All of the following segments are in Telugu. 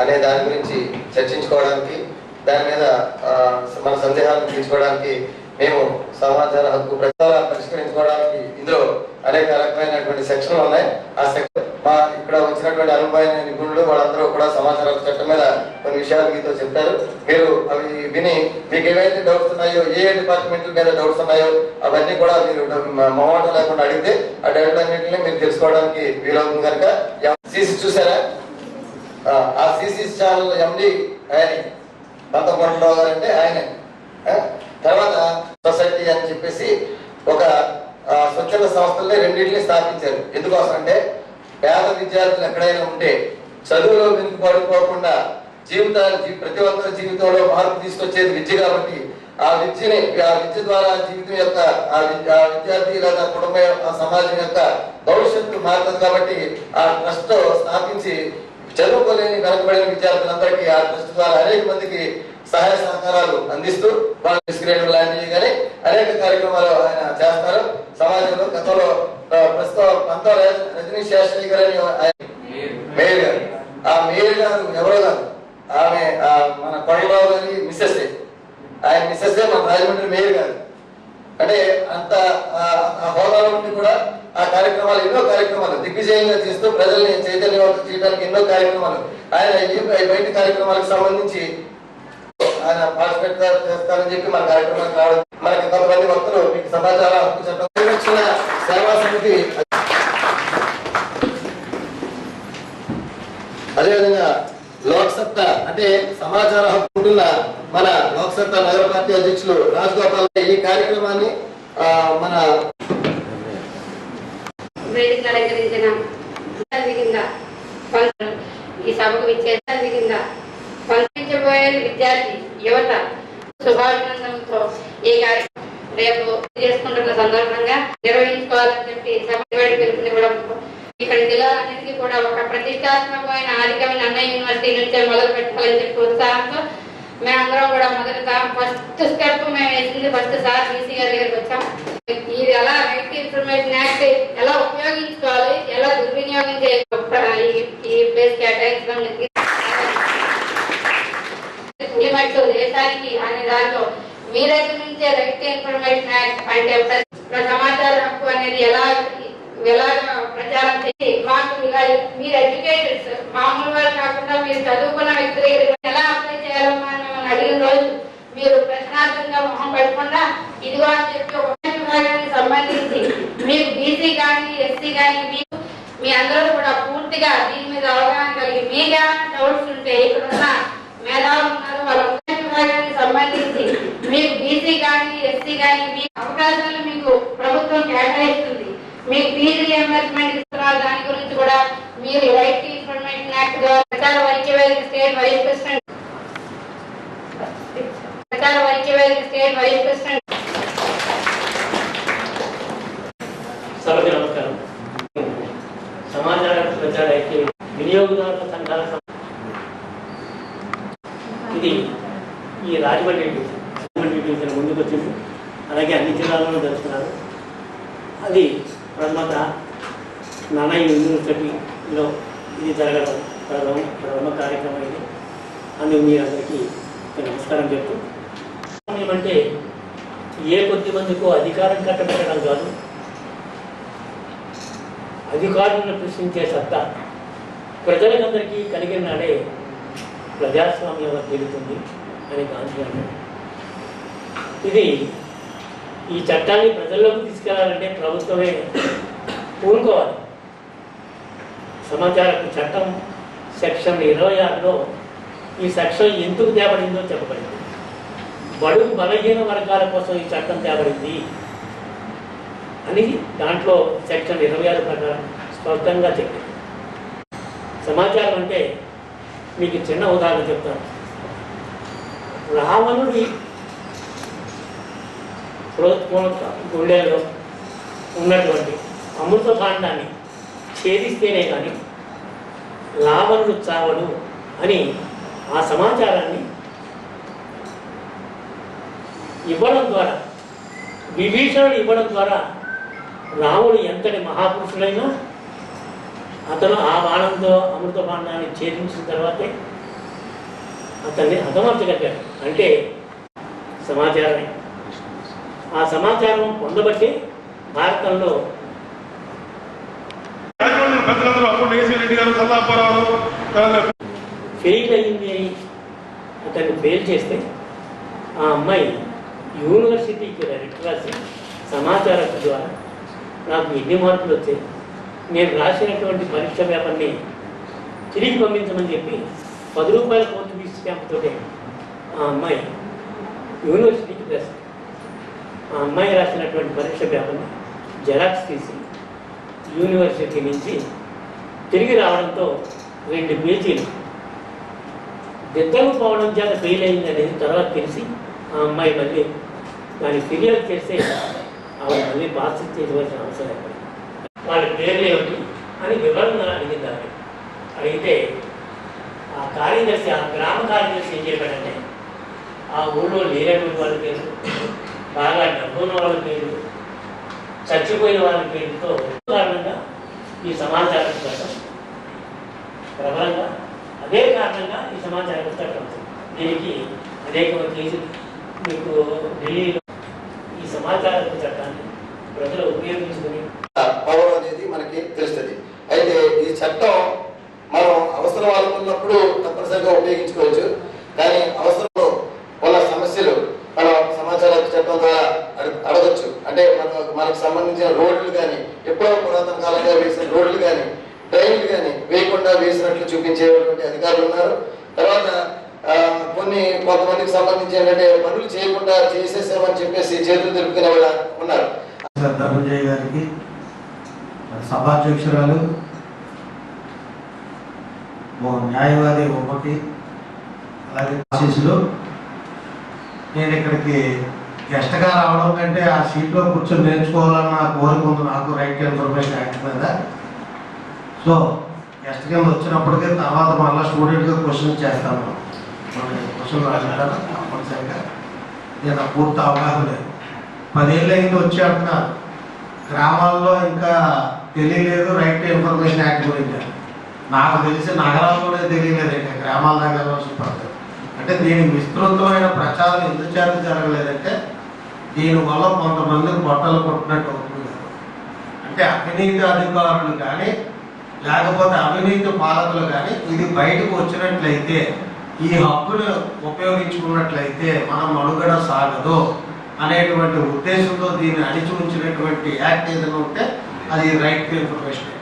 అనే దాని గురించి చర్చించుకోవడానికి, దాని మీద మన సందేహాలను తీర్చుకోవడానికి, మేము సమాచార హక్కు ప్రచారాలు పరిష్కరించుకోవడానికి ఇందులో అనేక రకమైనటువంటి సెక్షన్లు ఉన్నాయి. ఆ సెక్షన్ ఇక్కడ వచ్చినటువంటి అనుభవమైన నిపుణులు వాళ్ళందరూ కూడా సమాచార హక్కు చట్టం మీద కొన్ని విషయాలు మీతో చెప్తారు. మీరు అవి విని మీకు ఏవైతే డౌట్స్ ఉన్నాయో, ఏ డిపార్ట్మెంట్ల మీద డౌట్స్ ఉన్నాయో అవన్నీ కూడా మీరు మొహమాటం లేకుండా అడిగితే ఆ డౌట్ అన్నింటినీ మీరు తెలుసుకోవడానికి వీలవుతుంది. కనుక సిసి చూసారా, ఆ సిసి ఛానల్ ఎండి ఆయన పంతకొండరావు గారు అంటే ఆయన. తర్వాత సొసైటీ అని చెప్పేసి ఒక స్వచ్ఛంద సంస్థల్ని రెండింటిని స్థాపించారు. ఎందుకోసం అంటే పేద విద్యార్థులు ఎక్కడైనా ఉంటే చదువులో వెనుకబడిపోకుండా ప్రతి ఒక్కరి జీవితంలో మార్పు తీసుకొచ్చేది విద్య కాబట్టి ఆ విద్య ద్వారా జీవితం యొక్క ఆ విద్యార్థి లేదా కుటుంబం ఆ సమాజం యొక్క భవిష్యత్తు మారుతుంది. కాబట్టి ఆ ట్రస్ట్ స్థాపించి చదువుకోలేని వెనకబడిన విద్యార్థులందరికీ ఆ ట్రస్ట్ ద్వారా అనేక మందికి సహాయ సహకారాలు అందిస్తూ వాళ్ళు లాంటివి కానీ అనేక కార్యక్రమాలు ఆయన చేస్తారు సమాజంలో. గతంలో ప్రస్తుతం పంతో రజనీ శాస్త్రి గారు అని మేయర్ గారు, ఆ మేయర్ గారు ఎవరో కాదు, ఆమె మన కొండరావు గారి మిస్సెస్. ఆయన మిస్సెస్ మన రాజమండ్రి మేయర్ గారు. అంటే అంత హోదాలో ఉండి కూడా ఆ కార్యక్రమాలు, ఎన్నో కార్యక్రమాలు దిగ్విజయంగా చేస్తూ ప్రజల్ని చైతన్యవంతం చేయడానికి ఎన్నో కార్యక్రమాలు ఆయన బయట కార్యక్రమాలకు సంబంధించి ఆయన పార్టిసిపేట్ చేస్తారని చెప్పి మన కార్యక్రమానికి రావడం. మనకి కొంతమంది భక్తులు మీకు సమాచార హక్కు చట్టం వచ్చిన సేవా సమితి, అదేవిధంగా లోక్సత్తా అంటే సమాచార హక్కు ఉంటున్న మన లోక్సత్తా నగర పార్టీ అధ్యక్షులు రాజగోపాల్ ఈ కార్యక్రమాన్ని మన వేదిక అలంకరించిన ఈ సభకు విచ్చేసిన పంపించబోయే విద్యార్థి యువత శుభాభినందనలతో ఈ కార్యక్రమం రేపు చేసుకుంటున్న సందర్భంగా నిర్వహించుకోవాలని చెప్పి సభ పిలుపునివ్వడం, ఇక్కడ జిల్లాలన్నింటికీ కూడా ఒక ప్రతిష్టాత్మకమైన ఆధికమైన అన్నయ్య యూనివర్సిటీ నుంచే మొదలు పెట్టాలని చెప్పి ఉత్సాహంతో మేమందరం కూడా మొదట ఫస్ట్ స్టెప్ మేము వేసింది ఫస్ట్ సార్ బీసీ గారి దగ్గరికి వచ్చాం. ఇది ఎలా రైట్ ఇన్ఫర్మేషన్ యాక్ట్ ఎలా ఉపయోగించుకోవాలి, ఎలా దుర్వినియోగం చేయాలి, ఈ ప్లేస్ కేటాయించడం దేశానికి అనే దాంట్లో మీ దగ్గర నుంచే రైట్ ఇన్ఫర్మేషన్ యాక్ట్ అంటే సమాచార హక్కు అనేది ఎలా ప్రచారం చేసి మాకు ఇలా మీరు ఎడ్యుకేటెడ్స్ మామూలు వాళ్ళు కాకుండా మీరు చదువుకున్న వ్యక్తి దగ్గర ఎలా అప్లై చేయాలమ్మా అని మిమ్మల్ని అడిగిన రోజు మీరు ప్రశ్నార్థంగా మొహం పెట్టకుండా ఇదిగో అని చెప్పి ఒక విభాగానికి సంబంధించి మీకు బీసీ కానీ ఎస్సీ కానీ మీకు మీ అందరూ కూడా పూర్తిగా దీని మీద అవగాహన కలిగి మీగా డౌట్స్ ఉంటే ఇక్కడ ఉన్న మేధావులు ఉన్నారు వాళ్ళ విభాగానికి సంబంధించి మీకు బీసీ కానీ ఎస్సీ కానీ మీ అవకాశాలు మీకు ప్రభుత్వం కేటాయిస్తుంది. మీకు ఫీజు రియంబర్స్మెంట్ ఇస్తున్నారు, దాని గురించి కూడా మీరు రైట్ ఇన్ఫర్మేషన్ యాక్ట్ ద్వారా ప్రచార ఐక్యవేదిక స్టేట్ వైస్ ప్రెసిడెంట్ సభకి నమస్కారం. సమాచార ప్రచార ఐక్య వినియోగదారుల సంఘాల ఇది ఈ రాజమండ్రి డివిజన్ ముందుకు వచ్చింది. అలాగే అన్ని జిల్లాలలో జరుపుతున్నారు. అది నాన్నయ్య యూనివర్సిటీలో ఇది జరగడం ప్రథమ కార్యక్రమం. ఇది అందుకు మీ అందరికీ నమస్కారం చెప్తూ, ఏమంటే ఏ కొద్ది మందికో అధికారం కట్టబెట్టడం కాదు, అధికారులను ప్రశ్నించే సత్తా ప్రజలందరికీ కలిగిన నాడే ప్రజాస్వామ్యం పెరుగుతుంది అని గాంధీ అన్నాడు. ఇది ఈ చట్టాన్ని ప్రజల్లోకి తీసుకెళ్లాలంటే ప్రభుత్వమే పూనుకోవాలి. సమాచార చట్టం సెక్షన్ 26లో ఈ సెక్షన్ ఎందుకు తేబడిందో చెప్పబడింది. బడుగు బలహీన వర్గాల కోసం ఈ చట్టం తేబడింది అని దాంట్లో సెక్షన్ 26 ప్రకారం స్పష్టంగా చెప్పింది. సమాచారం అంటే మీకు చిన్న ఉదాహరణ చెప్తాను. రావణుడి గుండెలో ఉన్నటువంటి అమృత భాండాన్ని ఛేదిస్తేనే కానీ రావణుడు చావడు అని ఆ సమాచారాన్ని ఇవ్వడం ద్వారా, విభీషణుడు ఇవ్వడం ద్వారా రాముడు ఎంతటి మహాపురుషుడైనా అతను ఆ బాణంతో అమృత బాణాన్ని ఛేదించిన తర్వాతే అతన్ని హతమార్చగలిగాడు. అంటే సమాచారమే. ఆ సమాచారం పొందబట్టి భారతంలో ఫెయిల్ అయింది అని అతన్ని ఫెయిల్ చేస్తే ఆ అమ్మాయి యూనివర్సిటీకి లెటర్ రాసి సమాచారం ద్వారా నాకు ఎన్ని మార్కులు వచ్చాయి, నేను రాసినటువంటి పరీక్ష పేపర్ని తిరిగి పంపించమని చెప్పి 10 రూపాయల కోర్టు ఫీజు స్టాంప్ తోటే ఆ అమ్మాయి యూనివర్సిటీకి రాసింది. ఆ అమ్మాయి రాసినటువంటి పరీక్ష పేపర్ని జెరాక్స్ తీసి యూనివర్సిటీ నుంచి తిరిగి రావడంతో 2 పేజీలు దిద్దలు పోవడం చేత ఫెయిల్ అయింది అనేది తర్వాత తెలిసి ఆ అమ్మాయి మళ్ళీ దాన్ని ఫిర్యాదు చేస్తే ఆవిడ మళ్ళీ పాస్ చేయవలసిన అవసరం లేదు. వాళ్ళ పేర్లు ఏమిటి అని వివరంగా అడిగింది. ఆమె అడిగితే ఆ కార్యదర్శి, ఆ గ్రామ కార్యదర్శి ఏం చెప్పాడంటే ఆ ఊళ్ళో లేనటువంటి వాళ్ళ పేరు, బాగా డబ్బున్న వాళ్ళ పేరు, చచ్చిపోయిన వాళ్ళ పేరుతో కారణంగా ఈ సమాచార చట్టం ప్రబలంగా, అదే కారణంగా ఈ సమాచార చట్టం దీనికి అనేక కేసులు మీకు ఢిల్లీలో ఈ సమాచార చట్టాన్ని ప్రజలు ఉపయోగించుకుని పవర్ అనేది మనకి తెలుస్తుంది. అయితే ఈ చట్టం మనం అవసరం అనుకున్నప్పుడు తప్పనిసరిగా ఉపయోగించుకోవచ్చు. కానీ అవసరంలో ఉన్న సమస్యలు మనం సమాచార చట్టం ద్వారా అడగచ్చు. అంటే మనకు సంబంధించిన రోడ్లు కానీ, ఎప్పుడో పురాతన కాలంగా వేసిన రోడ్లు కానీ, డ్రైన్లు కానీ వేయకుండా వేసినట్లు చూపించేటువంటి అధికారులు ఉన్నారు. తర్వాత కొంతమందికి సంబంధించి ఏంటంటే పనులు చేయకుండా చేసేసామని చెప్పేసి చేతులు తెలుపుకునే వాళ్ళు ఉన్నారు. ధనంజయ్ గారికి, సభాధ్యక్షురాలు, న్యాయవాది ఉమ్మకి, అలాగే ఆశీస్సులు. నేను ఇక్కడికి గెస్ట్గా రావడం కంటే ఆ సీట్లో కూర్చొని నేర్చుకోవాలన్న కోరిక ఉంది నాకు, రైట్ టు ఇన్ఫర్మేషన్ యాక్ట్ మీద. సో గెస్ట్ కింద వచ్చినప్పటికీ తర్వాత మళ్ళీ స్టూడెంట్గా క్వశ్చన్ చేస్తాను. క్వశ్చన్ రాజుంటాను తప్పనిసరిగా. నేను పూర్తి అవగాహన లేదు. 10 ఏళ్ళు అయింది వచ్చి అంటున్నారు. గ్రామాల్లో ఇంకా తెలియలేదు రైట్ టు ఇన్ఫర్మేషన్ యాక్ట్ గురించి. నాకు తెలిసి నగరాల్లోనే తెలియలేదు, ఇంకా గ్రామాల దగ్గర పడుతుంది. అంటే దీనికి విస్తృతమైన ప్రచారం ఎందుచేత జరగలేదంటే దీనివల్ల కొంతమందికి బట్టలు కొట్టినట్టు అవుతుంది. అంటే అవినీతి అధికారులు కానీ లేకపోతే అవినీతి పాలకులు కానీ ఇది బయటకు వచ్చినట్లయితే, ఈ హక్కును ఉపయోగించుకున్నట్లయితే మన మనుగడ సాగదు అనేటువంటి ఉద్దేశంతో దీన్ని అణిచి ఉంచినటువంటి యాక్ట్ ఏదైనా ఉంటే అది రైట్ టు ఇన్ఫర్మేషన్.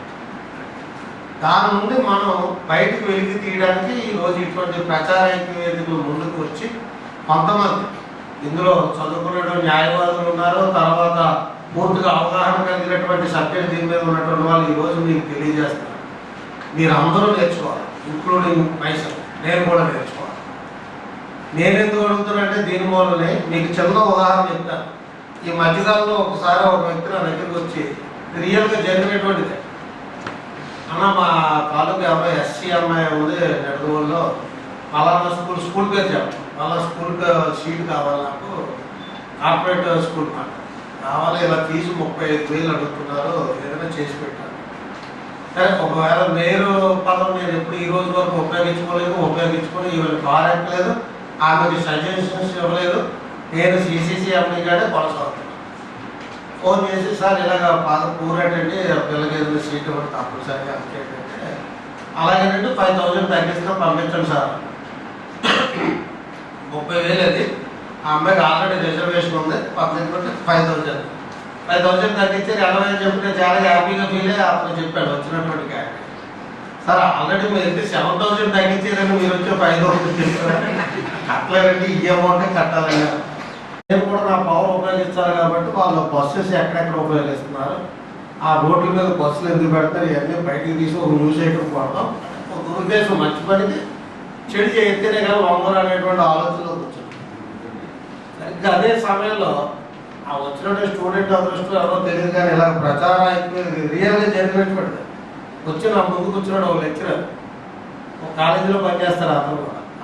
దాని నుండి మనం బయటకు వెలికి తీయడానికి ఈరోజు ఇటువంటి ప్రచార వేదికలు ముందుకు వచ్చి కొంతమంది ఇందులో చదువుకున్నటువంటి న్యాయవాదులు ఉన్నారు, తర్వాత పూర్తిగా అవగాహన కలిగినటువంటి సబ్జెక్ట్ దీని మీద ఉన్నటువంటి వాళ్ళు ఈరోజు మీకు తెలియజేస్తారు. మీరు అందరూ నేర్చుకోవాలి, ఇంక్లూడింగ్ మైసెల్ఫ్. నేను కూడా నేర్చుకోవాలి. నేను ఎందుకు అడుగుతానంటే దీని మూలనే మీకు చిన్న ఉదాహరణ చెప్తాను. ఈ మధ్యకాలంలో ఒకసారి ఒక వ్యక్తి నా దగ్గరికి వచ్చి రియల్గా జరిగినటువంటిది, అన్న మా తాలూకు అమ్మాయి ఎస్సీ అమ్మాయి ఉంది నెడదవోలులో, పలానా స్కూల్ పేరు చెప్పాను, వాళ్ళ స్కూల్కి సీట్ కావాలి, నాకు కార్పొరేట్ స్కూల్ మాట కావాలి, ఇలా ఫీజు 35,000 అడుగుతున్నారు, ఏదైనా చేసి పెట్టాను. సరే ఒకవేళ మేరు పదం నేను ఎప్పుడు ఈ రోజు వరకు ఉపయోగించుకొని ఈవెన్ కార్ ఎక్కలేదు, ఆమెకి సజెషన్స్ ఇవ్వలేదు. నేను సిసిసి ఎండి గానే కొనసాగుతున్నాను. ఫోన్ చేసి సార్ ఇలాగ పూరేటండి పిల్లకి ఏదైనా సీట్ ఇవ్వడం తప్పనిసరిగా అంటే అలాగేనండి 5,000 తగ్గిస్తే పంపించండి సార్. 30,000 అది. ఆ అమ్మాయికి ఆల్రెడీ రిజర్వేషన్ ఉంది, పంపించమంటే 5,000 తగ్గించి 80,000 చెప్తే చాలా హ్యాపీగా ఫీల్ అయ్యి అప్పుడు చెప్పాడు వచ్చినటువంటి క్యాండిడేట్. సార్ ఆల్రెడీ మీరు 7,000 తగ్గించేదని మీరు వచ్చే 5,000 చెప్పారు, కట్టలేదండి, ఈ అమౌంటే కట్టాలండి. నేను కూడా నా పవర్ ఉపయోగిస్తారు కాబట్టి వాళ్ళు బస్సెస్ ఎక్కడెక్కడ ఉపయోగిస్తున్నారు, ఆ రోడ్ల మీద బస్సులు ఎందుకు పెడతారు, ఇవన్నీ బయటకు తీసి ఒక న్యూస్ ఐటమ్ కొడతాం. ఒక ఉద్దేశం మంచి పనికి చెడు చేస్తేనే కానీ లొంగరు అనేటువంటి ఆలోచనలో కూర్చున్నాం. సరిగ్గా అదే సమయంలో ఆ వచ్చినటువంటి స్టూడెంట్ అదృష్టం ఎవరో తెలియదు కానీ ఇలా ప్రచారం రియల్గా జరిగినటువంటి వచ్చి నా ముందుకు వచ్చినాడు ఒక లెక్చరర్, ఒక కాలేజీలో పనిచేస్తారు.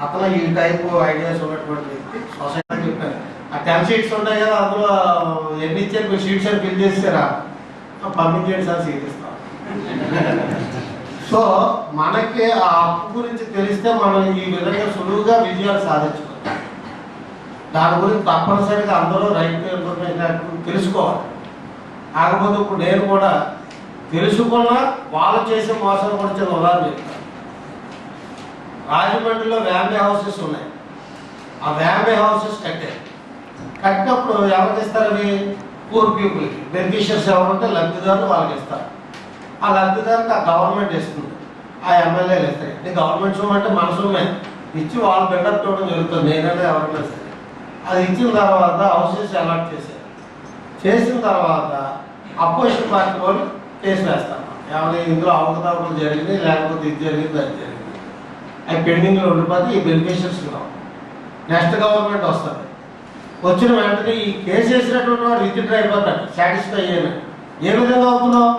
అతను ఈ టైప్ ఐడియాస్ ఉన్నటువంటి వ్యక్తి. సొసైటీ చెప్పాను ఆ 10 షీట్స్ ఉంటాయి కదా, అందులో ఎన్ని ఇచ్చారు మీరు షీట్స్ అని ఫిల్ చేస్తారా, పంపించేయండి సార్ సీట్ ఇస్తాం. సో మనకి ఆ హక్కు గురించి తెలిస్తే మనం ఈ విధంగా సులువుగా విజయాలు సాధించుకోవాలి. దాని గురించి తప్పనిసరిగా అందరూ రైట్ ఇన్ఫర్మేషన్ తెలుసుకోవాలి. కాకపోతే ఇప్పుడు నేను కూడా తెలుసుకున్నా వాళ్ళు చేసే మోసం కూడా చిన్న ఉదాహరణ చెప్తాను. రాజమండ్రిలో వ్యామ్లీ హౌసెస్ ఉన్నాయి. ఆ వ్యామ్లీ హౌసెస్ కట్టినప్పుడు ఎవరికి ఇస్తారు? అవి పూర్ పీపుల్కి. బెనిఫిషియర్స్ ఎవరుంటే లబ్ధిదారులు వాళ్ళకి ఇస్తారు. ఆ లబ్ధిదారులకు ఆ గవర్నమెంట్ ఇస్తుంది, ఆ ఎమ్మెల్యేలు ఇస్తాయి. అంటే గవర్నమెంట్ సొమ్ము అంటే మన సొమ్మే ఇచ్చి వాళ్ళు బిల్డప్ చూడడం జరుగుతుంది. నేనంటే ఎవరైనా సరే అది ఇచ్చిన తర్వాత హౌసెస్ అలాట్ చేసిన తర్వాత అపోజిషన్ పార్టీ వాళ్ళు కేసు వేస్తారు. ఏమైనా ఇందులో అవకతవకలు జరిగింది, లేకపోతే ఇది జరిగింది, అది జరిగింది, అవి పెండింగ్లో ఉండిపోతే ఈ బెనిఫిషియర్స్ నెక్స్ట్ గవర్నమెంట్ వస్తుంది. వచ్చిన వెంటనే ఈ కేసు వేసినటువంటి వాడు విత్డ్రా అయిపోతాడు, సాటిస్ఫై అయ్యాను. ఏ విధంగా అవుతున్నావు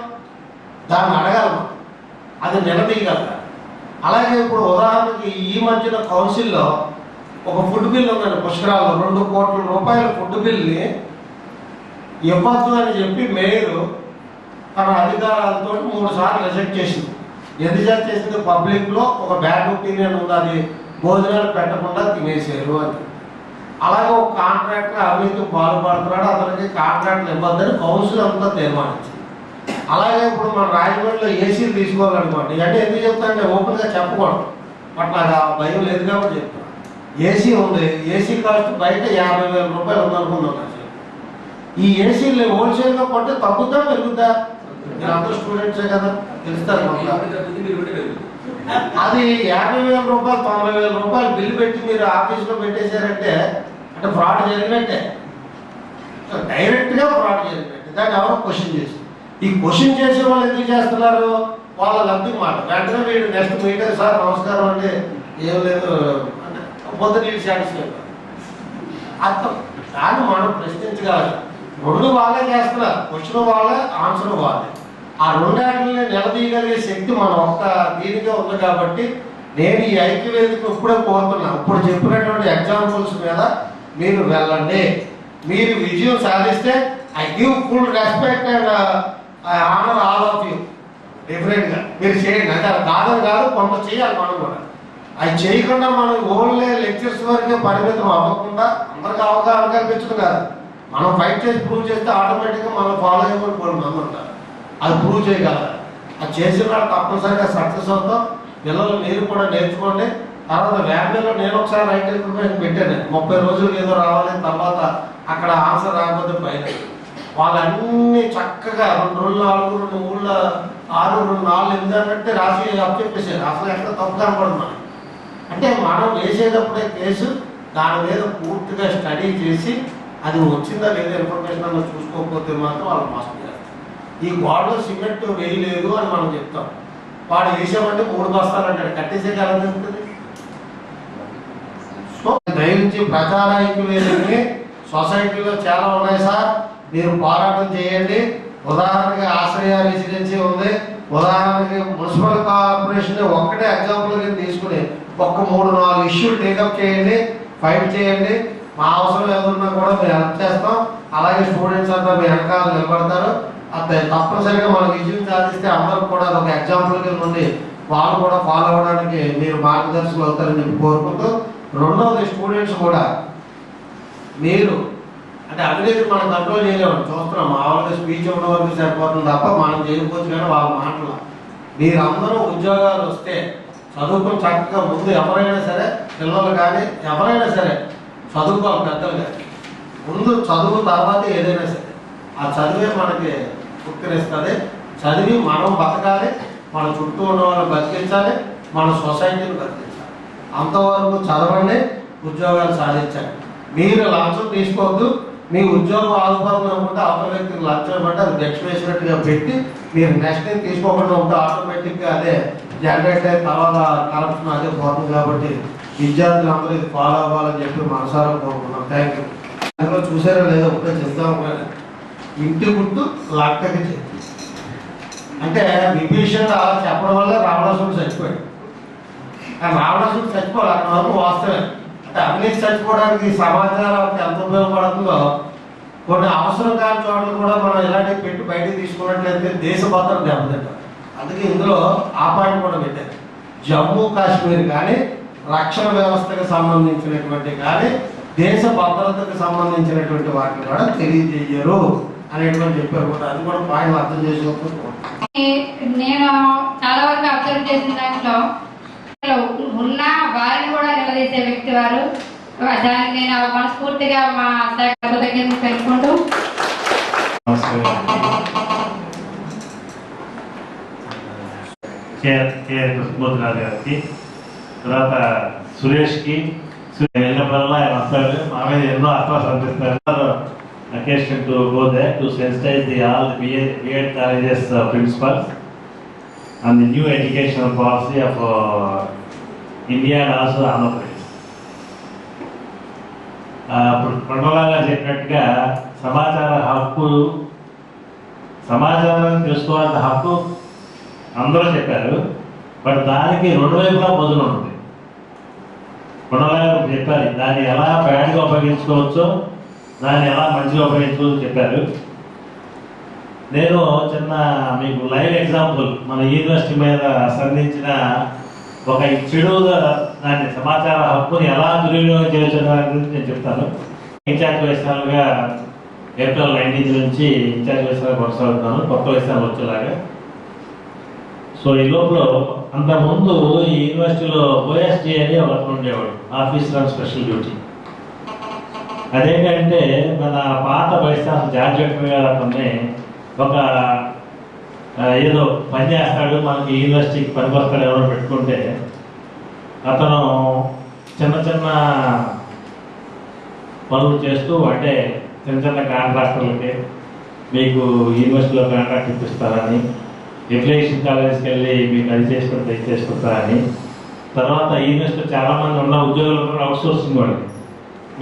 దాన్ని అడగాలి, అది నిలదీయగలరా. అలాగే ఇప్పుడు ఉదాహరణకి ఈ మధ్యన కౌన్సిల్లో ఒక ఫుడ్ బిల్ ఉందండి, పుష్కరాల్లో 2 కోట్ల రూపాయల ఫుడ్ బిల్ని ఇవ్వద్దు అని చెప్పి మేయర్ తన అధికారాలతో 3 సార్లు రిజెక్ట్ చేసింది. ఎందుకు చేసింది? పబ్లిక్లో ఒక బ్యాడ్ ఒపీనియన్ ఉంది, అది భోజనాలు పెట్టకుండా తినేసారు అని. అలాగే ఒక కాంట్రాక్టర్ అవినీతికి పాల్పడుతున్నాడు, అతనికి కాంట్రాక్ట్లు ఇవ్వద్దని కౌన్సిల్ అంతా తీర్మానించింది. అలాగే ఇప్పుడు మన రాజమండ్రిలో ఏసీలు తీసుకోవాలనుకోండి, ఇవన్నీ ఎందుకు చెప్తానంటే ఓపెన్గా చెప్పకూడదు, బట్ నాకు ఆ భయం లేదు కాబట్టి చెప్తాను. ఏసీ ఉంది, ఏసీ కాస్ట్ బయట 50,000 రూపాయలు ఉందనుకుందాం. ఈ ఏసీలు హోల్సేల్గా కొంటే తగ్గుద్దా పెరుగుద్దా? మీరు అందరూ స్టూడెంట్సే కదా, తెలుస్తారు. అది 50,000 రూపాయలు 90,000 రూపాయలు బిల్లు పెట్టి మీరు ఆఫీస్లో పెట్టేశారంటే అంటే ఫ్రాడ్ జరిగినట్టే, డైరెక్ట్గా ఫ్రాడ్ జరిగినట్టే. దాన్ని ఎవరో క్వశ్చన్ చేసి ఈ క్వశ్చన్ చేసే వాళ్ళు ఎందుకు చేస్తున్నారు? వాళ్ళ లబ్ధి మాట. వెంటనే వీడు నెక్స్ట్ మీటింగ్ సార్ నమస్కారం అంటే ఏం లేదు అంటే పొద్దు నీళ్ళు సాటిస్ఫై అర్థం. దాన్ని మనం ప్రశ్నించగలగాలి. 2 వాళ్ళే చేస్తున్నారు, క్వశ్చన్ వాళ్ళే, ఆన్సర్ వాళ్ళే. ఆ 2 ఆటలని నిలదీయగలిగే శక్తి మనం ఒక్క దీనికే ఉంది. కాబట్టి నేను ఈ ఐక్యవేదికను ఇప్పుడే కోరుతున్నా, ఇప్పుడు చెప్పినటువంటి ఎగ్జాంపుల్స్ మీద మీరు వెళ్ళండి. మీరు విజయం సాధిస్తే I give full respect and I honour all of you. డెఫినెట్గా మీరు చేయండి. అంటే అది కాదని కాదు, కొంత చేయాలి మనం కూడా. అది చేయకుండా మనం ఓన్లీ లెక్చర్స్ వరకే పరిమితం అవ్వకుండా అందరికి అవగాహన కల్పించడం కాదు, మనం ఫైట్ చేసి ప్రూవ్ చేస్తే ఆటోమేటిక్గా మనం ఫాలో అయిపోయి మంది ఉంటారు. అది ప్రూవ్ చేయగలరు. అది చేసిన వాళ్ళు తప్పనిసరిగా సక్సెస్ అవుతాం. పిల్లలు మీరు కూడా నేర్చుకోండి. తర్వాత వ్యాప్యంలో నేను ఒకసారి రైట్ ఇన్ఫర్మేషన్ పెట్టాను, 30 రోజులు ఏదో రావాలి, తర్వాత అక్కడ ఆన్సర్ రాకపోతే పైన వాళ్ళన్నీ చక్కగా 2 రోజులు 4 2 3 6 2 4 8 అన్నట్టే రాసి అప్పచెప్పేసారు. అసలు ఎక్కడ తప్పు కనపడుతున్నాను అంటే మనం వేసేటప్పుడే కేసు దాని మీద పూర్తిగా స్టడీ చేసి అది వచ్చిందా లేదా ఇన్ఫర్మేషన్ అన్న చూసుకోకపోతే మాత్రం వాళ్ళు మోసం చేస్తారు. ఈ గోడలో సిమెంట్ వేయలేదు అని మనం చెప్తాం, వాడు వేసామంటే 3 బస్తాలు అంటాడు, కట్టేసే కాలం జరుగుతుంది. సో దయచేసి ప్రజారాయికి సొసైటీలో చాలా ఉన్నాయి సార్, మీరు పోరాటం చేయండి. ఉదాహరణకి ఆశ్రయ రెసిడెన్సీ ఉంది, ఉదాహరణకి మున్సిపల్ కార్పొరేషన్ ఒక్కటే ఎగ్జాంపుల్గా తీసుకుని ఒక్క 3-4 ఇష్యూలు టేకప్ చేయండి, ఫైట్ చేయండి. మా అవసరం ఏదన్నా కూడా మేము హెల్ప్ చేస్తాం. అలాగే స్టూడెంట్స్ అంతా మీ వెనకాల నిలబడతారు. అంతే తప్పనిసరిగా మనం విజయం సాధిస్తే అందరూ కూడా ఒక ఎగ్జాంపుల్ కింద ఉండి వాళ్ళు కూడా ఫాలో అవ్వడానికి మీరు మార్గదర్శకులు అవుతారని చెప్పి కోరుకుంటూ, రెండవది స్టూడెంట్స్ కూడా మీరు అంటే అవినీతి మనం కంట్రోల్ చేయలేము, చూస్తున్నాం. మామూలుగా స్పీచ్ ఇవ్వడం వరకు సరిపోతుంది తప్ప మనం చేయకపోవచ్చు. కానీ వాళ్ళ మాటలు మీరందరూ ఉద్యోగాలు వస్తే చదువుకుని చక్కగా ముందు ఎవరైనా సరే పిల్లలు కానీ ఎవరైనా సరే చదువుకోవాలి. పెద్దలు కానీ ముందు చదువు తర్వాత ఏదైనా సరే ఆ చదివే మనకి గుర్తిస్తుంది. చదివి మనం బతకాలి, మన చుట్టూ ఉన్న వాళ్ళని బతికించాలి, మన సొసైటీని బతికించాలి. అంతవరకు చదవండి, ఉద్యోగాలు సాధించండి. మీరు లంచం తీసుకోవద్దు. మీ ఉద్యోగం ఆదుపడుతుంది అనుకుంటే అవతల వ్యక్తికి లంచం ఇవ్వండి, అది డెక్స్ వేసినట్టుగా పెట్టి మీరు నెక్స్ట్ టైం తీసుకోకుండా ఉంటే ఆటోమేటిక్గా అదే జనరేట్ అయిన తర్వాత కరప్షన్ అదే పోతుంది. కాబట్టి విద్యార్థులు అందరూ ఇది ఫాలో అవ్వాలని చెప్పి మనసారా కోరుకున్నాం. Thank you. అందులో చూసారో లేదో ఒకటే చెప్తాం, ఇంటి గుట్టు లక్కకి చెప్పి అంటే విభీషణుడు అలా చెప్పడం వల్ల రావణాసురుడు చచ్చిపోయాడు. కానీ రావణాసురుడు చచ్చిపోవాలి అక్కడ వరకు వాస్తవే. అంటే అవినీతి చచ్చిపోవడానికి సమాచారం ఎంత ఉపయోగపడుతుందో కొన్ని అవసరం కాని చోట్ల కూడా మనం ఇలాంటివి పెట్టి బయటకు తీసుకున్నట్లయితే దేశ భద్రత దెబ్బతింటాం. అందుకే ఇందులో ఆ పాయింట్ కూడా పెట్టారు. జమ్మూ కాశ్మీర్ కానీ రక్షణ వ్యవస్థకు సంబంధించినటువంటి కానీ దేశ భద్రతకు సంబంధించినటువంటి వాటిని కూడా తెలియజేయరు అనేటువంటి చెప్పారు కూడా. అది కూడా పాయింట్ అర్థం చేసుకోవచ్చు. నేను చాలా వరకు అబ్జర్వ్ చేసిన దాంట్లో ఉన్న వారిని కూడా నిలదీసే వ్యక్తి వారు. దాన్ని నేను మనస్ఫూర్తిగా మా శాఖ దగ్గర తెలుసుకుంటూ కృష్ణమూర్తిరాజు గారికి, తర్వాత సురేష్కి వెళ్ళినప్పుడల్లా ఆయన వస్తారు. మా మీద ఎన్నో అర్థాలు పంపిస్తారు. occasion to go there to sensitize all the B.Ed colleges principals on the new educational policy of India and also Andhra Pradesh. ప్రణవలాగా చెప్పినట్టుగా సమాచారం తెలుసుకోవాల్సిన హక్కు అందరూ చెప్పారు. బట్ దానికి రెండు వైపులా పొదులు ఉంటుంది. ప్రణవలాగా చెప్పారు దాన్ని ఎలా బ్యాడ్గా ఉపయోగించుకోవచ్చో, దాన్ని ఎలా మంచిగా ఉపయోగించుకోవచ్చు చెప్పారు. నేను చిన్న మీకు లైవ్ ఎగ్జాంపుల్ మన యూనివర్సిటీ మీద సంధించిన ఒక చెడు దాన్ని సమాచార హక్కుని ఎలా దుర్వినియోగం చేయొచ్చు దాని గురించి నేను చెప్తాను. ఇన్ఛార్జ్ వైస్రాలుగా ఏప్రిల్ 19 నుంచి ఇన్ఛార్జ్ వైస్రాలు కొనసాగుతున్నాను, కొత్త వైస్రాలు వచ్చేలాగా. సో ఈ లోపల అంతకుముందు ఈ యూనివర్సిటీలో ఓఎస్డి అని ఒకటి ఉండేవాడు, ఆఫీసర్ ఆన్ స్పెషల్ డ్యూటీ. అదేంటంటే మన పాత వైస్రాలు జార్జెట్టర్ గారు అతన్ని ఒక ఏదో పని చేస్తాడు, మనకి యూనివర్సిటీకి పనికొస్తాడు ఎవరో పెట్టుకుంటే అతను చిన్న చిన్న పనులు చేస్తూ, అంటే చిన్న చిన్న కాంట్రాక్టర్లకి మీకు యూనివర్సిటీలో కాంట్రాక్ట్ ఇప్పిస్తారని, ఎఫిలియేషన్ కాలేజీకి వెళ్ళి మీకు అది చేసుకుంటే ఇది చేసుకుంటారని, తర్వాత యూనివర్సిటీలో చాలామంది ఉన్న ఉద్యోగులు కూడా అవుట్ సోర్సింగ్ వాళ్ళు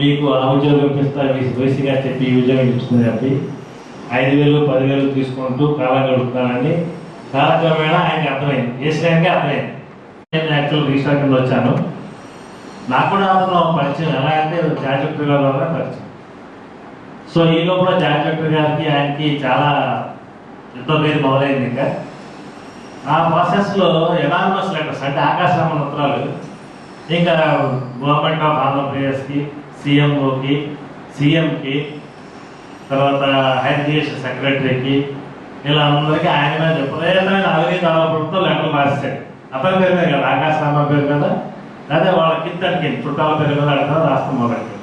మీకు ఆ ఉద్యోగం ఇప్పిస్తా వేసిగా చెప్పి ఈ ఉద్యోగం ఇస్తుంది చెప్పి 5,000 10,000 తీసుకుంటూ కాలం గడుపుతానని కాలక్రమేణా ఆయనకి అర్థమైంది, వేసినాకే అర్థమైంది. నేను యాక్చువల్ రిజిస్టర్ కింద వచ్చాను. నాకు కూడా అతను పరిచయం, ఎలా అంటే జార్జెట్టర్ గారి వల్ల పరిచయం. సో ఈ లోపల జార్జెట్టర్ గారికి ఆయనకి చాలా యుద్ధ పేరు మొదలైంది. ఇంకా ఆ ప్రాసెస్లో ఎనానిమస్ లెటర్స్ అంటే ఆకాశరామ ఉత్తరాలు ఇంకా గవర్నమెంట్ ఆఫ్ ఆంధ్రప్రదేశ్కి, సీఎంఓకి, సీఎంకి, తర్వాత హైదరాబాద్ సెక్రటరీకి, ఇలా అందరికీ ఆయన మీద విపరీతమైన అవినీతి ఆరోపణలతో లెటర్లు రాశాడు. అతని పేరు మీద కదా, ఆకాశరామ పేరు మీద, అదే వాళ్ళ కిందకి చుట్టాల పేరు మీద అట్లా రాస్తాం మొదటి.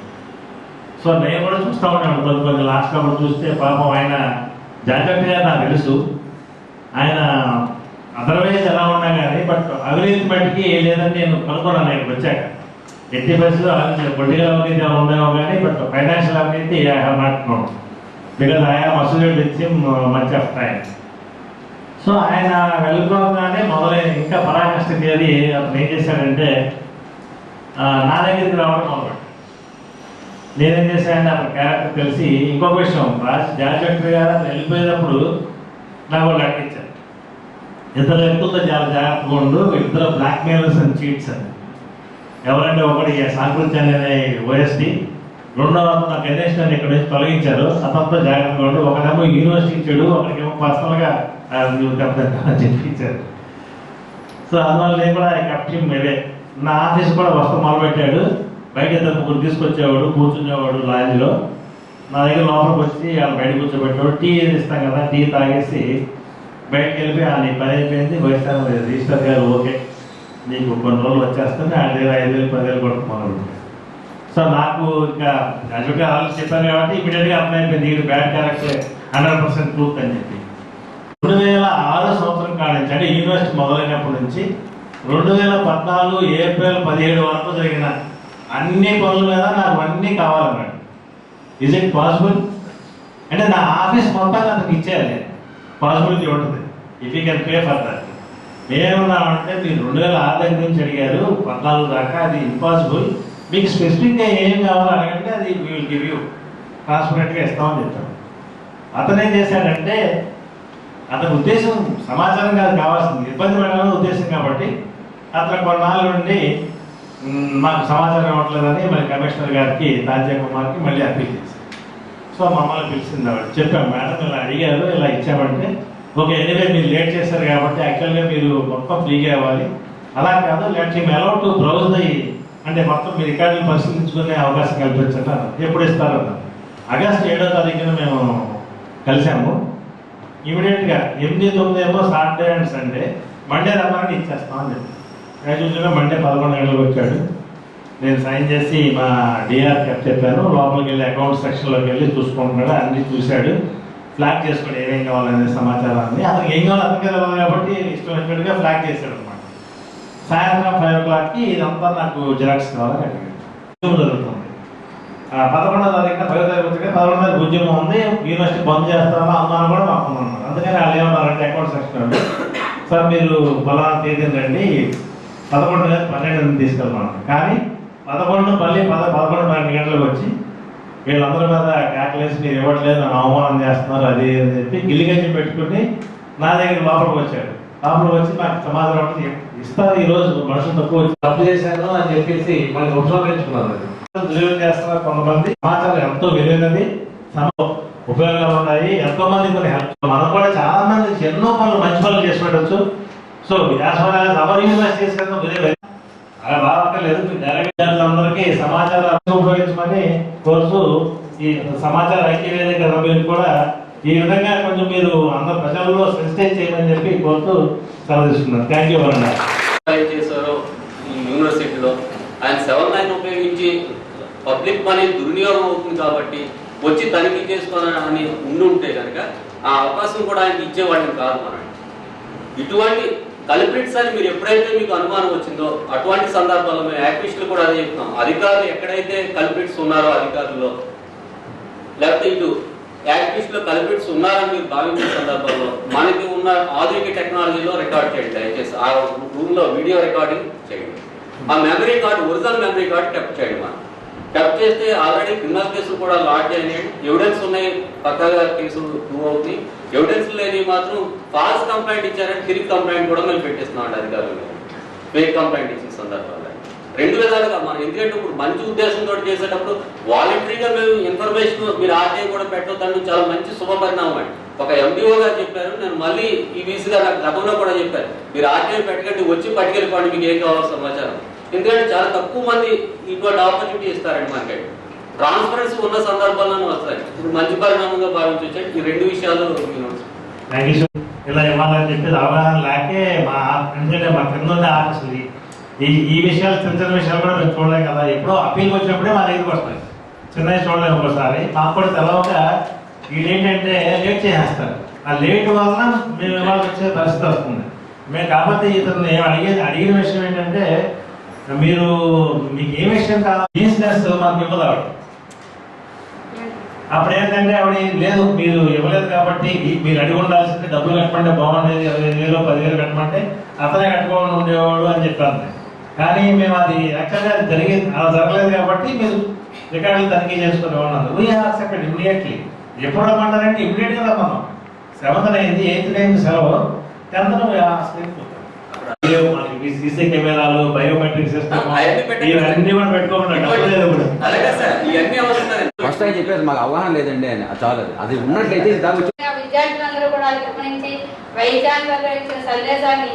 సో నేను కూడా చూస్తూ ఉన్నాను కొన్ని లాస్ట్ అప్పుడు చూస్తే పాపం ఆయన జాగ్రత్తగా నాకు తెలుసు, ఆయన అదర్వైజ్ ఎలా ఉన్నా కానీ బట్ అవినీతి బట్టికి లేదని నేను కనుక్కున్నాను. నేను వచ్చాక ఎట్టి పరిస్థితుల్లో అవినీతి, పొలిటికల్ అవినీతి ఉందేమో కానీ బట్ ఫైనాన్షియల్ అవినీతి I have not known because I have associated with him much of time. So ఆయన వెళ్ళిపోగానే మొదలైన ఇంకా పరాకష్టకి అది అతను ఏం చేశాడంటే నా దగ్గరికి రావడం మొదలు. నేనేం చేశానంటే అతని క్యారెక్టర్ తెలిసి ఇంకొక విషయం, జార్జెట్టర్ గారు వెళ్ళిపోయేటప్పుడు నాకు లెక్క ఇచ్చారు, ఇద్దరు వ్యక్తులతో చాలా జాగ్రత్తగా ఉండు, ఇద్దరు బ్లాక్ మెయిలర్స్ అండ్ చీట్స్ అని. ఎవరంటే ఒకటి సాంకృతి అనే ఓఎస్డి, రెండవ నా గణేష్ నన్ను ఇక్కడ నుంచి తొలగించారు, అతనితో జాగ్రత్తగా ఉండు. ఒకటేమో యూనివర్సిటీ ఇచ్చాడు, ఒకరికేమో పర్సనల్గా చెప్పించారు. సో అందువల్ల నేను కూడా కెప్టెన్ మేవే నా ఆఫీస్ కూడా వస్తూ మొదలుపెట్టాడు. బయట ఇద్దరు ముగ్గురు తీసుకొచ్చేవాడు, కూర్చునేవాడు లాంజ్లో. నా దగ్గర లోపలికి వచ్చి వాళ్ళు బయట కూర్చోబెట్టేవాడు. టీ ఇస్తాం కదా, టీ తాగేసి బయటకు వెళ్ళిపోయి నీ పని అయిపోయింది, వైస్తాను రిజిస్టర్ గారు ఓకే నీకు కొన్ని రోజులు వచ్చేస్తుంది, ఆయన దగ్గర 5,000 10,000 కొడుతున్నాను. సో నాకు ఇంకా యాక్చువల్గా వాళ్ళు చెప్పారు కాబట్టి ఇమీడియట్గా అప్లై అయిపోయింది, నీకు బ్యాడ్ క్యారెక్టర్ 100% ట్రూత్ అని చెప్పి. 2006 సంవత్సరం కాడ నుంచి, అంటే యూనివర్సిటీ మొదలైనప్పటి నుంచి 2014 ఏప్రిల్ 17 వరకు జరిగిన అన్ని పనుల మీద నాకు అన్నీ కావాలన్నాడు. ఈజ్ ఇట్ పాసిబుల్ అంటే నా ఆఫీస్ మొత్తాన్ని అతనికి ఇచ్చేయాలి, పాసిబిలిటీ ఉంటుంది if you can pay for that. ఏమన్నామంటే మీరు 2006 దగ్గర నుంచి అడిగారు 14 దాకా, అది ఇంపాసిబుల్, మీకు స్పెసిఫిక్గా ఏం కావాలో అడగంటే అది వీ విల్ గివ్ యూ, ట్రాన్స్పరెంట్గా ఇస్తామని చెప్తాను. అతను ఏం చేశాడంటే అతని ఉద్దేశం సమాచారం కాదు కావాల్సింది, ఇబ్బంది పడాలని ఉద్దేశం కాబట్టి అతను కొన్నాళ్ళ నుండి మాకు సమాచారం ఇవ్వట్లేదని మరి కమిషనర్ గారికి తాజా కుమార్కి మళ్ళీ అప్పీల్ చేశారు. సో మమ్మల్ని పిలిచింది ఆవిడ, చెప్పాం మేడం ఇలా అడిగారు ఇలా ఇచ్చామంటే ఓకే, ఎనీవే మీరు లేట్ చేశారు కాబట్టి యాక్చువల్గా మీరు మొత్తం ఫ్రీగా ఇవ్వాలి. అలా కాదు, let him allow to browse the, అంటే మొత్తం మీ రికార్డులు పరిశీలించుకునే అవకాశం కల్పించండి. ఎప్పుడు ఇస్తారన్నారు. ఆగస్టు 7వ తారీఖున మేము కలిసాము. ఇమీడియట్గా 8, 9 ఏమో సాటర్డే అండ్ సండే, మండే రమ్మని ఇచ్చేస్తామని చెప్పి యాక్చువల్గా మండే 11 గంటలకు వచ్చాడు. నేను సైన్ చేసి మా డిఆర్ క్యాప్ చెప్పాను. లోపలికి వెళ్ళి అకౌంట్ సెక్షన్లోకి వెళ్ళి చూసుకుంటున్నాడు, అన్నీ చూశాడు, ఫ్లాగ్ చేసుకోండి ఏమేం కావాలనే సమాచారాన్ని. అతనికి ఏం కావాలి అతనికి తెలియదు కాబట్టి ఇష్టం వచ్చినట్టుగా ఫ్లాగ్ చేశాడు అనమాట. సాయంత్రం 5 o'clockకి ఇదంతా నాకు జిరాక్స్ కావాలని అడిగాడు. జరుగుతుంది 11వ తారీఖున 10వ తారీఖు వచ్చాక 11వ తారీఖు ఉద్యమం ఉంది, యూనివర్సిటీ బంద్ చేస్తామో అనుమానం కూడా మాకు ఉందన్నారు. అందుకని వాళ్ళు ఏమన్నారంటే అకౌంట్ సెక్షన్ సార్ మీరు ఫలానా తేదీని రండి, 11 కాదు 12 తీసుకెళ్ళమన్నారు. కానీ 11 మళ్ళీ 11-12 గంటలకు వచ్చి వీళ్ళందరి మీద క్యాకులేసి మీరు ఇవ్వట్లేదు, నన్ను అవమానం చేస్తున్నారు అది అని చెప్పి గిల్లిగజ్జి పెట్టుకుని నా దగ్గర లోపలికి వచ్చాడు. లోపలికి వచ్చి మాకు సమాధానం ఇస్తారు, ఈరోజు మనుషులు తక్కువ వచ్చి తప్పు చేశాను అని చెప్పేసి మనకి ఉపయోగించుకున్నారు. దుర్యోగం చేస్తున్నారు కొంతమంది. సమాచారం ఎంతో విలువైనది, ఉపయోగాలు ఉన్నాయి, ఎంతో మంది కొన్ని హెల్ప్. మనం కూడా చాలా మంది ఎన్నో పనులు మంచి పనులు చేసి పెట్టచ్చు. సో అవర్ యూనివర్సిటీ చేసేందుకు అలా బాగలేదు. విద్యార్థులందరికీ సమాచారం ఉపయోగించమని కోరుతూ ఈ సమాచార ఐక్యవేదిక సభ్యులు కూడా ఈ విధంగా కొంచెం మీరు అందరు ప్రజల్లో సెన్సిటైజ్ చేయమని చెప్పి కోరుతూ సెలవు తీసుకున్నారు. థ్యాంక్ యూ వరండా. చేశారు ఈ యూనివర్సిటీలో ఆయన 7-9 ఉపయోగించి పబ్లిక్ మనీ దుర్వినియోగం అవుతుంది కాబట్టి వచ్చి తనిఖీ చేసుకోవాలని ఉంటే కనుక ఆ అవకాశం కూడా ఆయనకి ఇచ్చేవాడిని కాదు. మనం ఇటువంటి కల్ప్రిట్స్ అని మీరు ఎప్పుడైతే మీకు అనుమానం వచ్చిందో అటువంటి సందర్భాల్లో మేము యాక్టివిస్టులు కూడా అదే చెప్తాం. అధికారులు ఎక్కడైతే కల్ప్రిట్స్ ఉన్నారో అధికారుల్లో, లేకపోతే ఇటు యాక్టివిస్టులో కల్ప్రిట్స్ ఉన్నారని మీరు భావించిన సందర్భంలో మనకి ఉన్న ఆధునిక టెక్నాలజీలో రికార్డ్ చేయండి. దయచేసి ఆ రూమ్లో వీడియో రికార్డింగ్ చేయండి. ఆ memory card, original memory card టెప్ చేయండి. మనం టెప్ చేస్తే ఆల్రెడీ క్రిమినల్ కేసులు కూడా లాడ్జ్ అయినాయి, ఎవిడెన్స్ ఉన్నాయి, పక్కాగా కేసులు ప్రూవ్ అవుతుంది. ఎవిడెన్స్ లేని మాత్రం ఫాల్స్ కంప్లైంట్ ఇచ్చారని తిరిగి కంప్లైంట్ కూడా మేము పెట్టిస్తున్నాం అధికారులు. ఫేక్ కంప్లైంట్ ఇచ్చిన సందర్భాలు 2 విధాలుగా మనం, ఎందుకంటే ఇప్పుడు మంచి ఉద్దేశంతో చేసేటప్పుడు వాలంటరీగా మేము ఇన్ఫర్మేషన్ మీరు ఆర్టీఐ కూడా పెట్టొద్దని చాలా మంచి శుభపరిణామం అండి. ఒక ఎండిఓ గారు చెప్పారు, నేను మళ్ళీ ఈ వీసీ గారు నాకు గతంలో కూడా చెప్పారు, మీరు ఆర్టీఐ పెట్టకండి, వచ్చి పట్టుకెళ్ళిపోండి మీకు ఏం కావాలో సమాచారం. ఎందుకంటే చాలా తక్కువ మంది ఇటువంటి ఆపర్చునిటీ ఇస్తారండి మనకి. ట్రాన్స్పరెన్సీ ఉన్న సందర్భాలను వస్తాయి. ఇప్పుడు మంచి పరిణామంగా భావించవచ్చు. ఈ 2 విషయాలు ఇలా ఇవ్వాలని చెప్పేది అవగాహన లేకే ఎందుకంటే మా కింద ఉండే ఆఫీసులు ఈ విషయాలు చిన్న చిన్న విషయాలు కూడా మేము చూడలేం కదా. ఎప్పుడో అప్పీల్కి వచ్చినప్పుడే మా దగ్గరికి వస్తాయి, చిన్నవి చూడలేము. ఒకసారి మాకు కూడా తెలవక వీళ్ళేంటంటే లేట్ చేసేస్తారు. ఆ లేట్ వలన మేము ఇవాళ వచ్చే పరిస్థితి వస్తుంది. మేము కాకపోతే ఇతను అడిగిన విషయం ఏంటంటే మీకు ఏ విషయం కాదు బిజినెస్ మాకు ఇవ్వదు ఆవిడ. అప్పుడు ఏంటంటే ఆవిడ లేదు మీరు ఇవ్వలేదు కాబట్టి మీరు అడిగి ఉండాల్సింది, డబ్బులు కట్టమంటే బాగుండేది, 15,000 10,000 కట్టమంటే అతనే కట్టుకోవాలి ఉండేవాడు అని చెప్పాను. కానీ మేము అది యాక్చువల్గా అలా జరగలేదు కాబట్టి మీరు రికార్డులు తనిఖీ చేసుకునేవాళ్ళు. We have second immediately. ఎప్పుడు రమ్మంటారంటే ఇమీడియట్గా రమ్మన్నాం. 7th అయింది, 8th అయింది సెలవు, 10th సీసీ కెమెరాలు, బయోమెట్రిక్ సిస్టమ్ ఇవన్నీ కూడా పెట్టుకోకుండా ఫస్ట్ టైం చెప్పేది మాకు అవగాహన లేదండి అని. చాలు అది ఉన్నట్లయితే విద్యార్థులందరూ కూడా గమనించి వైస్ ఛాన్సలర్ గారు ఇచ్చిన సందేశాన్ని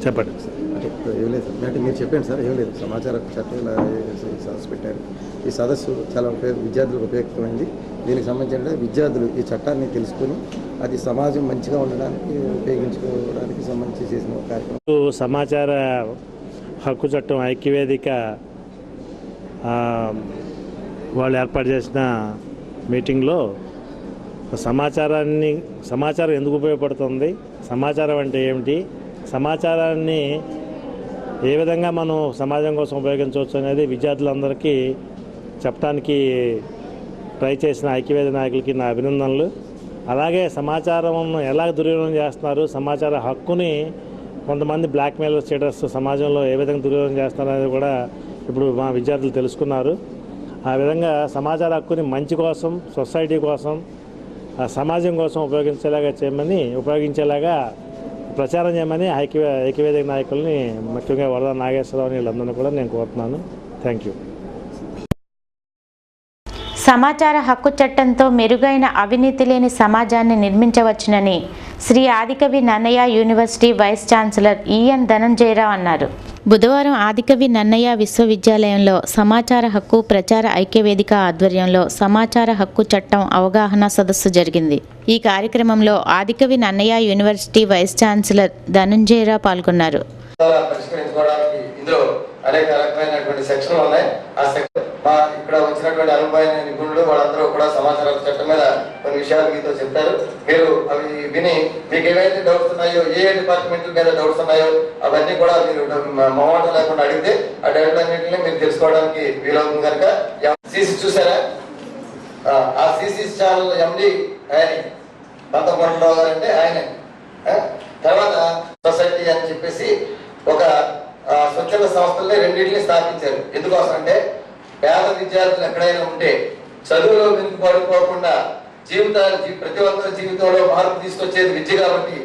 చెప్పండి. ఏం లేదు సార్, అంటే మీరు చెప్పండి సార్. ఏం లేదు, సమాచార చట్టం ఇలా సదస్సు పెట్టారు. ఈ సదస్సు చాలా విద్యార్థులకు ఉపయోగమైంది. దీనికి సంబంధించిన విద్యార్థులు ఈ చట్టాన్ని తెలుసుకుని అది సమాజం మంచిగా ఉండడానికి ఉపయోగించుకోవడానికి సంబంధించి చేసిన కార్యక్రమం. సమాచార హక్కు చట్టం ఐక్యవేదిక వాళ్ళు ఏర్పాటు చేసిన మీటింగ్లో సమాచారం ఎందుకు ఉపయోగపడుతుంది, సమాచారం అంటే ఏమిటి, సమాచారాన్ని ఏ విధంగా మనం సమాజం కోసం ఉపయోగించవచ్చు అనేది విద్యార్థులందరికీ చెప్పడానికి ట్రై చేసిన ఐక్యవేదిక నాయకులకి నా అభినందనలు. అలాగే సమాచారం ఎలా దుర్వినియోగం చేస్తున్నారు, సమాచార హక్కుని కొంతమంది బ్లాక్మెయిల్ స్టేటస్ సమాజంలో ఏ విధంగా దుర్వినియోగం చేస్తున్నారు అనేది కూడా ఇప్పుడు మా విద్యార్థులు తెలుసుకున్నారు. ఆ విధంగా సమాచార హక్కుని మంచి కోసం, సొసైటీ కోసం, సమాజం కోసం ఉపయోగించేలాగా ప్రచారం చేయమని ఐక్యవేదిక నాయకుల్ని, ముఖ్యంగా వరద నాగేశ్వరరావు వీళ్ళందరినీ కూడా నేను కోరుతున్నాను. Thank you. సమాచార హక్కు చట్టంతో మెరుగైన అవినీతి లేని సమాజాన్ని నిర్మించవచ్చునని Shri Adikavi Nannaya university vice chancellor E N Dhananjaya Rao అన్నారు. బుధవారం ఆదికవి నన్నయ్య విశ్వవిద్యాలయంలో సమాచార హక్కు ప్రచార ఐక్యవేదిక ఆధ్వర్యంలో సమాచార హక్కు చట్టం అవగాహన సదస్సు జరిగింది. ఈ కార్యక్రమంలో Adikavi Nannaya university vice chancellor Dhananjaya Rao పాల్గొన్నారు. పరిష్కరించుకోవడానికి ఇందులో అనేక రకమైనటువంటి సెక్షన్లు ఉన్నాయి. ఆ సెక్షన్ ఇక్కడ వచ్చినటువంటి అనుభవైన నిపుణులు వాళ్ళందరూ కూడా సమాచార చట్టం మీద కొన్ని విషయాలు మీతో చెప్తారు. మీరు అవి విని మీకు ఏవైతే డౌట్స్ ఉన్నాయో, ఏ డిపార్ట్మెంట్ల మీద డౌట్స్ ఉన్నాయో అవన్నీ కూడా మీరు మొహమాట లేకుండా అడిగితే ఆ డౌట్ అన్నింటినీ మీరు తెలుసుకోవడానికి వీలవుతుంది. కనుక సిసి చూసారా, ఆ సిసి ఛానల్ ఎండి ఆయన పంతకొండరావు గారు అంటే ఆయన. తర్వాత సొసైటీ అని చెప్పేసి ఒక స్వచ్ఛంద సంస్థల్ని రెండింటిని స్థాపించారు. ఎందుకోసం అంటే పేద విద్యార్థులు ఎక్కడైనా ఉంటే చదువులో వెనుకబడిపోకుండా ప్రతి ఒక్కరి జీవితంలో మార్పు తీసుకొచ్చేది విద్య కాబట్టి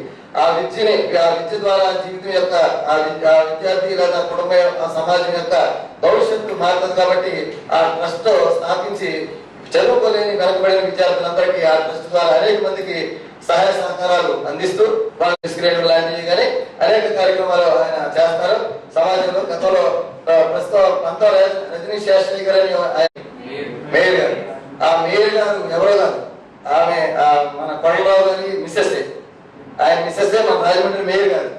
ఆ విద్య ద్వారా జీవితం యొక్క ఆ విద్యార్థి లేదా కుటుంబం ఆ సమాజం యొక్క భవిష్యత్తు మారుతుంది. కాబట్టి ఆ ట్రస్ట్ స్థాపించి చదువుకోలేని వెనకబడిన విద్యార్థులందరికీ ఆ ట్రస్ట్ ద్వారా అనేక మందికి సహాయ సహకారాలు అందిస్తూ లాంటివి కానీ అనేక కార్యక్రమాలు ఆయన చేస్తారు. సమాజంలో గతంలో ప్రస్తుతం పంతో రజనీ శాస్త్రి గారు మేయర్ గారు, ఆ మేయర్ గారు ఎవరో కాదు, ఆమె మన కొండరావు గారి మిస్సెస్, ఆయన మిస్సెస్ మన రాజమండ్రి మేయర్ గారు.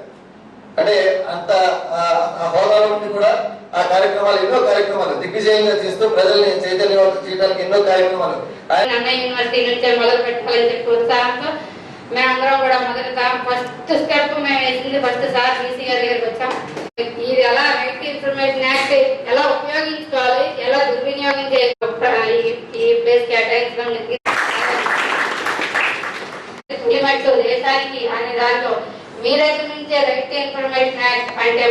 అంటే అంత హోదాలో ఉండి కూడా ఆ కార్యక్రమాలు ఎన్నో కార్యక్రమాలు దిగ్విజయంగా చేస్తూ ప్రజల్ని చైతన్యవంతం చేయడానికి ఎన్నో కార్యక్రమాలు యూనివర్సిటీ నుంచే మొదలు పెట్టాలని చెప్పి ఉత్సాహంతో మేమందరం కూడా మొదట ఫస్ట్ స్టెప్ మేము వేసింది ఫస్ట్ సార్ బీసీ గారి దగ్గరికి వచ్చాం. ఇది ఎలా రైట్ ఇన్ఫర్మేషన్ యాక్ట్ ఎలా ఉపయోగించుకోవాలి, ఎలా దుర్వినియోగం చేయాలి, ఈ ప్లేస్ కేటాయించడం దేశానికి అనే దాంట్లో మీ దగ్గర నుంచే రైట్ ఇన్ఫర్మేషన్ యాక్ట్ అంటే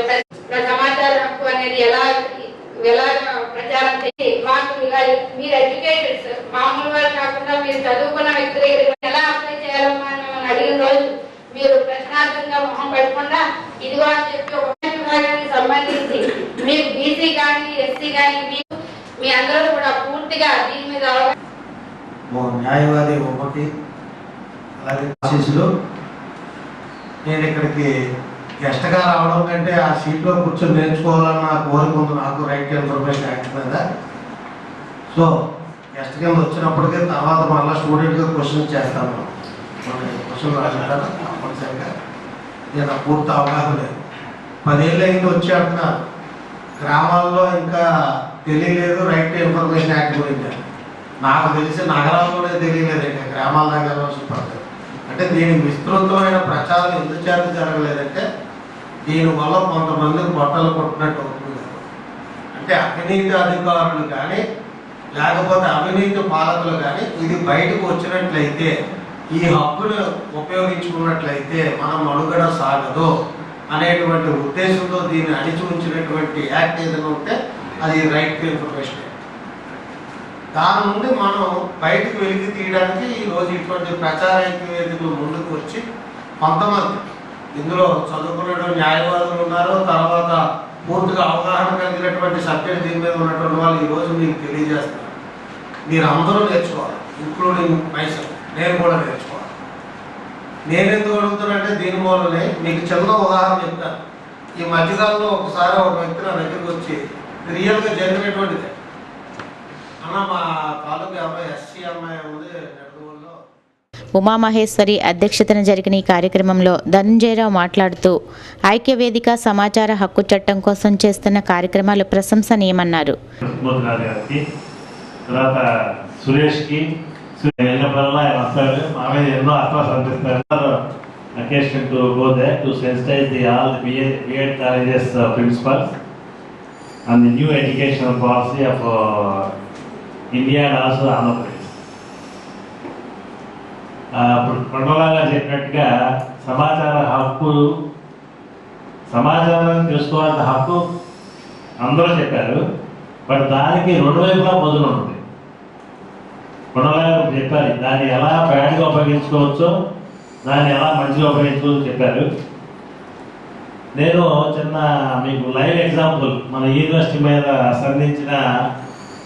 సమాచార హక్కు అనేది ఎలా ప్రచారం చేసి మాకు ఇలా మీరు ఎడ్యుకేటెడ్ మామూలు వాళ్ళు కాకుండా మీరు చదువుకున్న వ్యక్తి దగ్గర ఎలా అప్లై చేయాలమ్మా అని మిమ్మల్ని అడిగిన రోజు మీరు ప్రశ్నార్థంగా మొహం పెట్టకుండా ఇదిగో అని చెప్పి ఒక విభాగానికి సంబంధించి మీకు బీసీ కానీ ఎస్సీ కానీ మీ అందరూ కూడా పూర్తిగా దీని మీద న్యాయవాది ఒకటి అలాగే ఆశీస్సులు. నేను ఇక్కడికి గెస్ట్గా రావడం కంటే ఆ సీట్లో కూర్చొని నేర్చుకోవాలన్న కోరిక ఉంది నాకు రైట్ ఇన్ఫర్మేషన్ యాక్ట్ మీద. సో గెస్ట్ కింద వచ్చినప్పటికీ తర్వాత మళ్ళీ స్టూడెంట్గా క్వశ్చన్ చేస్తాను. క్వశ్చన్ రాసినారు తప్పనిసరిగా. నేను పూర్తి అవగాహన లేదు. 10 ఏళ్ళు అయింది వచ్చి అంటున్నారు. గ్రామాల్లో ఇంకా తెలియలేదు రైట్ ఇన్ఫర్మేషన్ యాక్ట్ గురించి. నాకు తెలిసి నగరాల్లోనే తెలియలేదు, ఇంకా గ్రామాల దగ్గర వెళ్ళాల్సిన పడుతుంది. అంటే దీనికి విస్తృతమైన ప్రచారం ఎందుకు చేత జరగలేదంటే దీనివల్ల కొంతమంది బట్టలు కొట్టినట్టు అవుతుంది. అంటే అవినీతి అధికారులు కానీ లేకపోతే అవినీతి పాలకులు కానీ ఇది బయటకు వచ్చినట్లయితే, ఈ హక్కును ఉపయోగించుకున్నట్లయితే మన మనుగడ సాగదు అనేటువంటి ఉద్దేశంతో దీన్ని అణిచి ఉంచినటువంటి యాక్ట్ ఏదైనా ఉంటే అది రైట్ టు ఇన్ఫర్మేషన్. దాని నుండి మనం బయటకు వెలికి తీయడానికి ఈరోజు ఇటువంటి ప్రచార వేదికలు ముందుకు వచ్చి కొంతమంది ఇందులో చదువుకున్న న్యాయవాదులు ఉన్నారు, తర్వాత పూర్తిగా అవగాహన కలిగినటువంటి సబ్జెక్ట్ దీని మీద ఉన్నటువంటి వాళ్ళు ఈరోజు మీకు తెలియజేస్తారు. మీరు అందరూ నేర్చుకోవాలి, ఇంక్లూడింగ్ మైసెల్ఫ్. నేను కూడా నేర్చుకోవాలి. నేను ఎందుకు అడుగుతానంటే దీని మూలనే మీకు చిన్న ఉదాహరణ చెప్తాను. ఈ మధ్యకాలంలో ఒకసారి ఒక వ్యక్తి నా దగ్గరికి వచ్చి రియల్గా జరిగినటువంటిది అన్న, మా తాలూకు అమ్మాయి ఎస్సీ అమ్మాయి ఉంది నెడదవోలులో. ఉమామహేశ్వరి అధ్యక్షతన జరిగిన ఈ కార్యక్రమంలో ధనంజయరావు మాట్లాడుతూ ఐక్యవేదిక సమాచార హక్కు చట్టం కోసం చేస్తున్న కార్యక్రమాలు ప్రశంసనీయమన్నారు. తర్వాత సురేష్కి వెళ్ళినప్పుడల్లా ఆయన వస్తారు, మా మీద ఎన్నో అర్థాలు పంపిస్తారు. Occasion to go there to sensitize all the B.Ed colleges principals on the new educational policy of India and also Andhra Pradesh. కొండలాగా చెప్పినట్టుగా సమాచారం తెలుసుకోవాల్సిన హక్కు అందరూ చెప్పారు. బట్ దానికి 2 వైపులా బదులు ఉంటుంది. కొండలాగా చెప్పారు దాన్ని ఎలా బ్యాడ్గా ఉపయోగించుకోవచ్చో, దాన్ని ఎలా మంచిగా ఉపయోగించుకోవచ్చో చెప్పారు. నేను చిన్న మీకు లైవ్ ఎగ్జాంపుల్ మన యూనివర్సిటీ మీద సంధించిన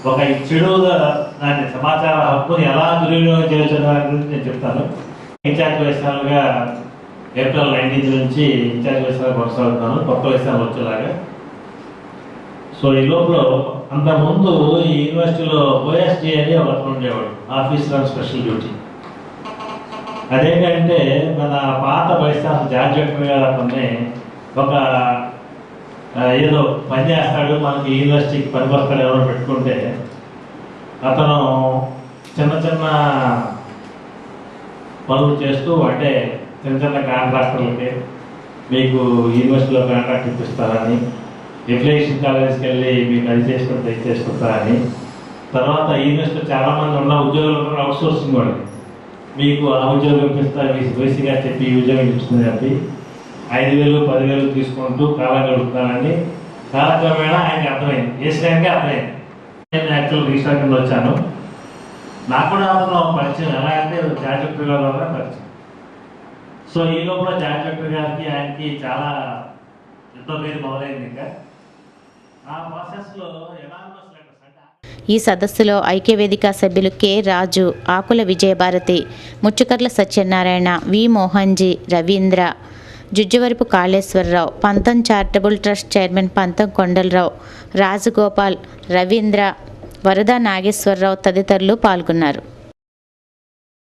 ఒక చెడు దాని సమాచార హక్కుని ఎలా దుర్వినియోగం చేయొచ్చు దాని గురించి నేను చెప్తాను. ఇన్ఛార్జ్ వైస్గా ఏప్రిల్ 19 నుంచి ఇన్ఛార్జ్ వైస్గా కొనసాగుతున్నాను, కొత్త వైస్గా వచ్చేలాగా. సో ఈ లోపల అంతకుముందు ఈ యూనివర్సిటీలో ఓఎస్డి అని ఒకరు ఉండేవాడు, ఆఫీసర్ ఆన్ స్పెషల్ డ్యూటీ. అదేంటంటే మన పాత వైస్ జార్జెక్టర్ గారు అతన్ని ఒక ఏదో పని చేస్తాడు, మనకి యూనివర్సిటీకి పనికొస్తాడు ఎవరో పెట్టుకుంటే అతను చిన్న చిన్న పనులు చేస్తూ, అంటే చిన్న చిన్న కాంట్రాక్టర్లకి మీకు యూనివర్సిటీలో కాంట్రాక్ట్ ఇప్పిస్తారని, ఎఫిలియేషన్ కాలేజ్కి వెళ్ళి మీకు అది చేసుకుంటే ఇది చేసుకుంటారని, తర్వాత యూనివర్సిటీలో చాలామంది ఉన్న ఉద్యోగులు అవుట్సోర్సింగ్ వాళ్ళు మీకు ఆ ఉద్యోగం ఇప్పిస్తా వేసిగా చెప్పి ఈ ఉద్యోగం ఇస్తుంది చెప్పి 5,000 10,000 తీసుకుంటూ కాలం గడుపుతానని కాలక్రమేణా ఆయనకి అర్థమైంది, వేసినాకే అర్థమైంది. నేను యాక్చువల్ రిజిస్టర్ కింద వచ్చాను. నాకు కూడా అతను పరిచయం, ఎలా అంటే జార్జెక్టర్ గారి వల్ల పరిచయం. సో ఈ లోపల జార్జెక్టర్ గారికి ఆయనకి చాలా ఎంతో పేరు మొదలైంది. ఇంకా ఆ ప్రాసెస్లో ఎనానమస్ లెటర్స్ అంటే ఈ సదస్సులో ఐక్యవేదిక సభ్యులు కె రాజు, ఆకుల విజయభారతి, ముచ్చుకర్ల సత్యనారాయణ, వి మోహన్జీ, రవీంద్ర, జుజ్జవరపు కాళేశ్వరరావు, పంతం చారిటబుల్ ట్రస్ట్ చైర్మన్ పంతం కొండలరావు, రాజగోపాల్, రవీంద్ర, వరద నాగేశ్వరరావు తదితరులు పాల్గొన్నారు.